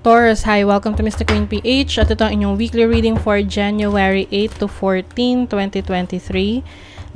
Taurus, hi! Welcome to Mr. Queen PH at ito ang inyong weekly reading for January 8 to 14, 2023.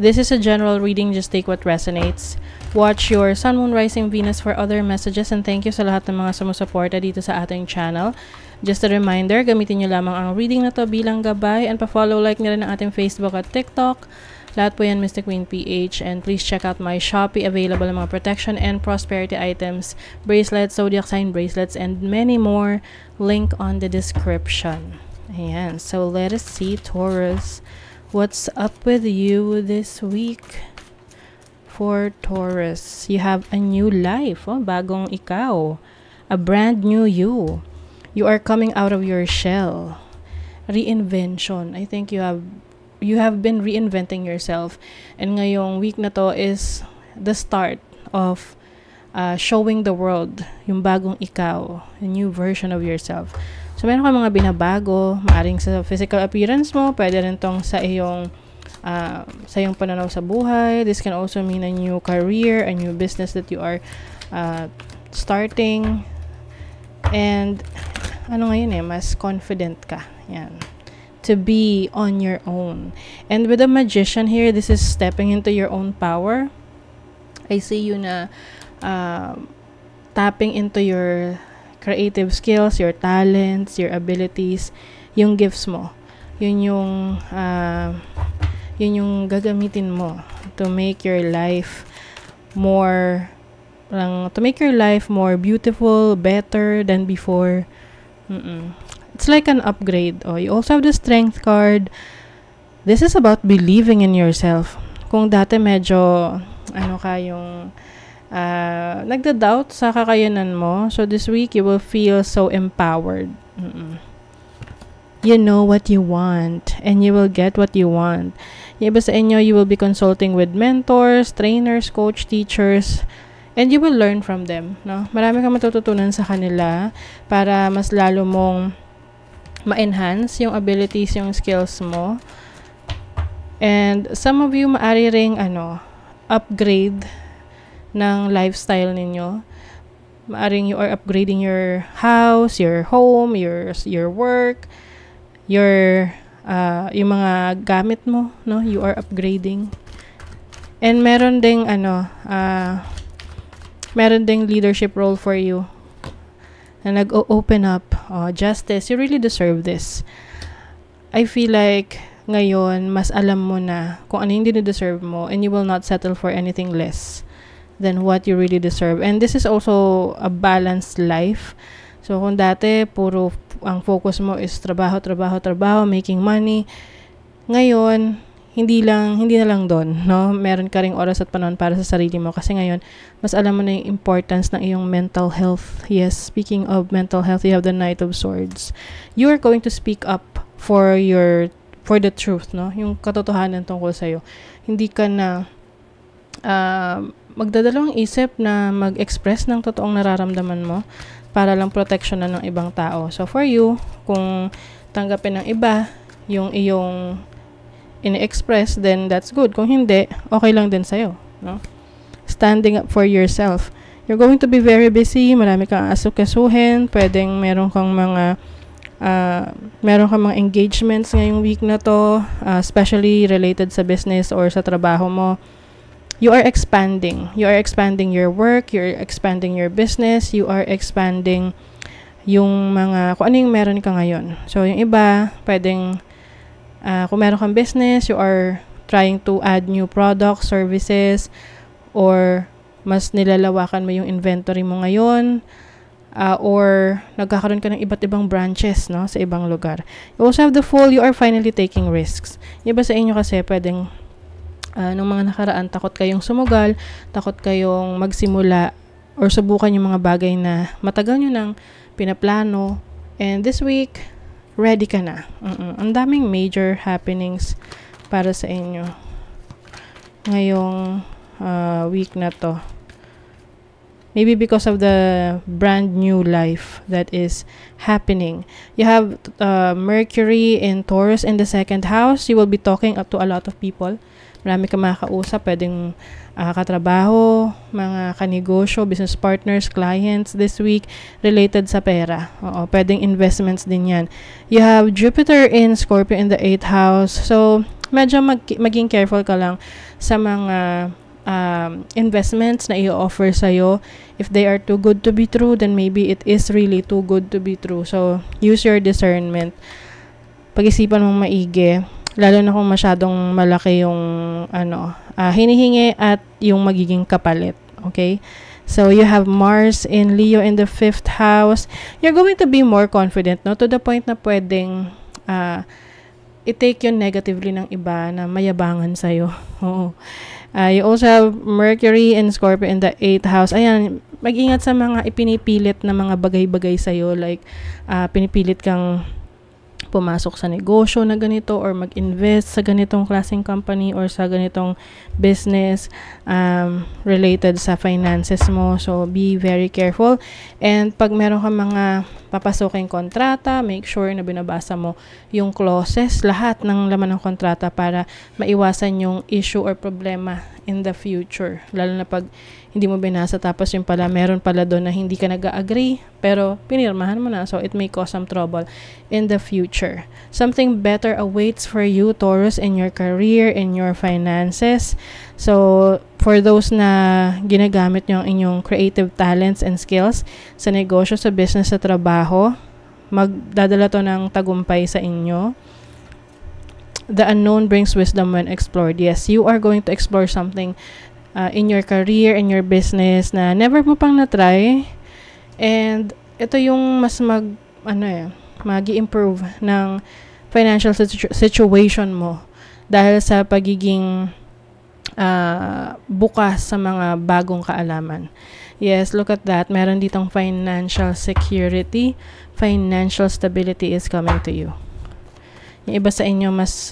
This is a general reading, just take what resonates. Watch your Sun, Moon, Rising, Venus for other messages and thank you sa lahat ng mga sumusuporta dito sa ating channel. Just a reminder, gamitin nyo lamang ang reading na to bilang gabay and pa-follow, like nyo rin ang ating Facebook at TikTok. Lahat po yan Mr. Queen PH, and please check out my Shopee, available ng mga protection and prosperity items, bracelets, zodiac sign bracelets, and many more. Link on the description. Ayan, so let us see, Taurus, what's up with you this week? For Taurus, you have a new life, bagong ikaw, a brand new you. You are coming out of your shell. Reinvention. I think you have been reinventing yourself, and ngayong week na to is the start of showing the world yung bagong ikaw, a new version of yourself. So meron ka mga binabago, maaring sa physical appearance mo, pwede rin tong sa iyong pananaw sa buhay. This can also mean a new career, a new business that you are starting, and mas confident ka. Yan, to be on your own. And with the Magician here, this is stepping into your own power. I see you na tapping into your creative skills, your talents, your abilities, yung gifts mo. Yun yung gagamitin mo to make your life more beautiful, better than before. It's like an upgrade. You also have the Strength card. This is about believing in yourself. Kung dati medyo nagda-doubt sa kakayanan mo, so this week you will feel so empowered. You know what you want and you will get what you want. Yung iba sa inyo, you will be consulting with mentors, trainers, coach, teachers, and you will learn from them, no? Marami kang matututunan sa kanila para mas lalo mong ma-enhance yung abilities, yung skills mo. And some of you maari ring upgrade ng lifestyle ninyo. Maaring you are upgrading your house, your home, your work, yung mga gamit mo, no? You are upgrading. And meron ding leadership role for you na nag-open up. Justice, you really deserve this. I feel like ngayon mas alam mo na kung ano yung deserve mo, and you will not settle for anything less than what you really deserve. And this is also a balanced life. So kung dati puro ang focus mo is trabaho, making money, ngayon hindi na lang doon, no? Meron ka ring oras at panahon para sa sarili mo kasi ngayon mas alam mo na yung importance ng iyong mental health. Yes, speaking of mental health, you have the Knight of Swords. You are going to speak up for the truth, no? Yung katotohanan tungkol sa iyo. Hindi ka na magdadalawang isip na mag-express ng totoong nararamdaman mo para lang protection ng ibang tao. So for you, kung tanggapin ng iba yung iyong ini-express, then that's good. Kung hindi, okay lang din sa'yo, no? Standing up for yourself. You're going to be very busy, marami kang asukasuhin, pwedeng meron kang mga engagements ngayong week na to, especially related sa business or sa trabaho mo. You are expanding. You are expanding your work, you're expanding your business, you are expanding yung kung ano yung meron ka ngayon. So, yung iba, pwedeng kung meron kang business, you are trying to add new products, services, or mas nilalawakan mo yung inventory mo ngayon, or nagkakaroon ka ng iba't ibang branches, no, sa ibang lugar. You also have the Fool. You are finally taking risks. Yung iba sa inyo kasi pwedeng nung mga nakaraan, takot kayong sumugal, takot kayong magsimula or subukan yung mga bagay na matagal nyo nang pinaplano, and this week ready ka na. Ang daming major happenings para sa inyo ngayong week na to. Maybe because of the brand new life that is happening. You have Mercury in Taurus in the second house. You will be talking up to a lot of people. Marami ka makakausap, pwedeng katrabaho, mga kanegosyo, business partners, clients this week related sa pera. Oo, pwedeng investments din yan. You have Jupiter in Scorpio in the 8th house. So, medyo maging careful ka lang sa mga investments na i-offer sa'yo. If they are too good to be true, then maybe it is really too good to be true. So, use your discernment. Pag-isipan mong maigi, lalo na kung masyadong malaki yung hinihingi at yung magiging kapalit. Okay? So, you have Mars in Leo in the 5th house. You're going to be more confident, no? To the point na pwedeng i-take yun negatively ng iba na mayabangan sa'yo. Oo. You also have Mercury and Scorpio in the 8th house. Ayan, mag-ingat sa mga ipinipilit na mga bagay-bagay sa'yo. Like, pinipilit kang pumasok sa negosyo na ganito or mag-invest sa ganitong klaseng company or sa ganitong business related sa finances mo. So, be very careful. And pag meron ka mga papasuking kontrata, make sure na binabasa mo yung clauses, lahat ng laman ng kontrata para maiwasan yung issue or problema in the future. Lalo na pag hindi mo binasa tapos yung pala, meron pala doon na hindi ka nag-agree pero pinirmahan mo na. So, it may cause some trouble in the future. Something better awaits for you, Taurus, in your career, in your finances. So, for those na ginagamit nyo ang inyong creative talents and skills sa negosyo, sa business, sa trabaho, magdadala to ng tagumpay sa inyo. The unknown brings wisdom when explored. Yes, you are going to explore something in your career, in your business na never mo pang na-try. And ito yung mas mag-i-improve ng financial situation mo dahil sa pagiging bukas sa mga bagong kaalaman. Yes, look at that. Meron ditong financial security, financial stability is coming to you. Yung iba sa inyo mas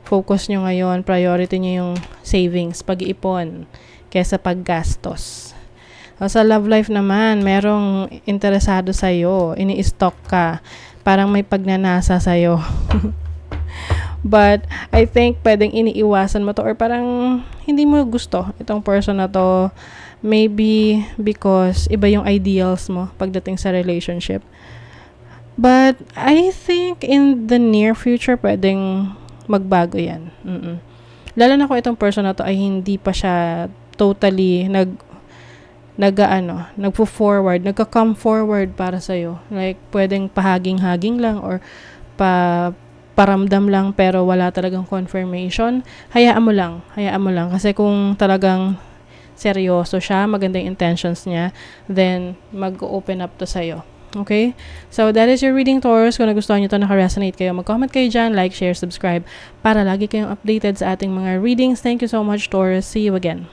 focus nyo ngayon, priority nyo yung savings, pag-iipon, kesa paggastos. Sa love life naman, merong interesado sa'yo, ini-stock ka, parang may pagnanasa sa'yo. But, I think pwedeng iniiwasan mo to or parang hindi mo gusto itong person na to. Maybe because iba yung ideals mo pagdating sa relationship. But, I think in the near future, pwedeng magbago yan. Lalo na kung itong person na to ay hindi pa siya totally nagpo-forward, nagka-come forward para sa'yo. Like, pwedeng pahaging-haging lang or paramdam lang pero wala talagang confirmation. Hayaan mo lang. Kasi kung talagang seryoso siya, magandang intentions niya, then mag-open up to sa'yo. Okay? So, that is your reading, Taurus. Kung nagustuhan nyo ito, naka-resonate kayo, mag-comment kayo dyan, like, share, subscribe, para lagi kayong updated sa ating mga readings. Thank you so much, Taurus. See you again.